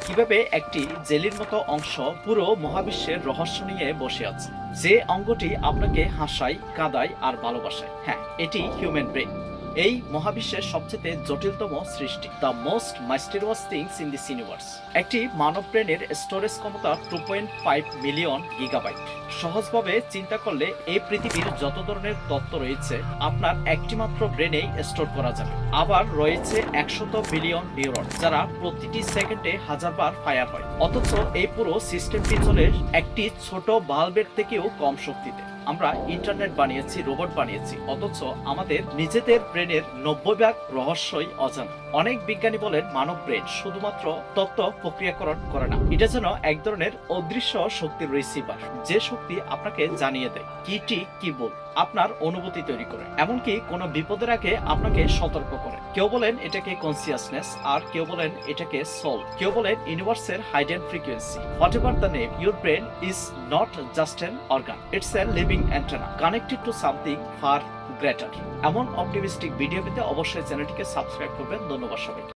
কিভাবে একটি জেলির মতো অংশ পুরো মহাবিশ্বের রহস্য নিয়ে বসে আছে, যে অঙ্গটি আপনাকে হাসায়, কাঁদায় আর ভালোবাসায়। হ্যাঁ, এটি হিউম্যান ব্রেন, এই মহাবিশ্বের সবচেয়ে জটিলতম সৃষ্টি, the most mysterious things in this universe. একটি মানব ব্রেনের স্টোরেজ ক্ষমতা 2.5 মিলিয়ন গিগাবাইট। সহজভাবে চিন্তা করলে এই পৃথিবীর যত ধরনের তথ্য রয়েছে আপনার একটি মাত্র ব্রেনেই স্টোর করা যাবে। আবার রয়েছে 100 বিলিয়ন নিউরন, যারা প্রতিটি সেকেন্ডে হাজারবার ফায়ার হয়। অথচ এই পুরো সিস্টেমটি চলে একটি ছোট বাল্বের থেকেও কম শক্তিতে। আমরা ইন্টারনেট বানিয়েছি, রোবট বানিয়েছি, অথচ আমাদের নিজেদের ব্রেনের 90% রহস্যই অজানা। অনেক বিজ্ঞানী বলেন মানব ব্রেন শুধুমাত্র তথ্য প্রক্রিয়াকরণ করে না, এটা যেন এক ধরনের অদৃশ্য শক্তির রিসিভার, যে শক্তি আপনাকে জানিয়ে দেয় কি ঠিক কি ভুল, আপনার অনুভূতি তৈরি করে, এমনকি কোনো বিপদের আগে আপনাকে সতর্ক করে। কেউ বলেন এটাকে কনসিয়াসনেস, আর কেউ বলেন এটাকে সোল, কেউ বলেন ইউনিভার্সের hidden frequency. Whatever the name, your brain is not just an organ, it's a living antenna connected to something far greater. এমন অপটিমিস্টিক ভিডিও পেতে অবশ্যই চ্যানেলটিকে সাবস্ক্রাইব করবেন। ধন্যবাদ সবাইকে।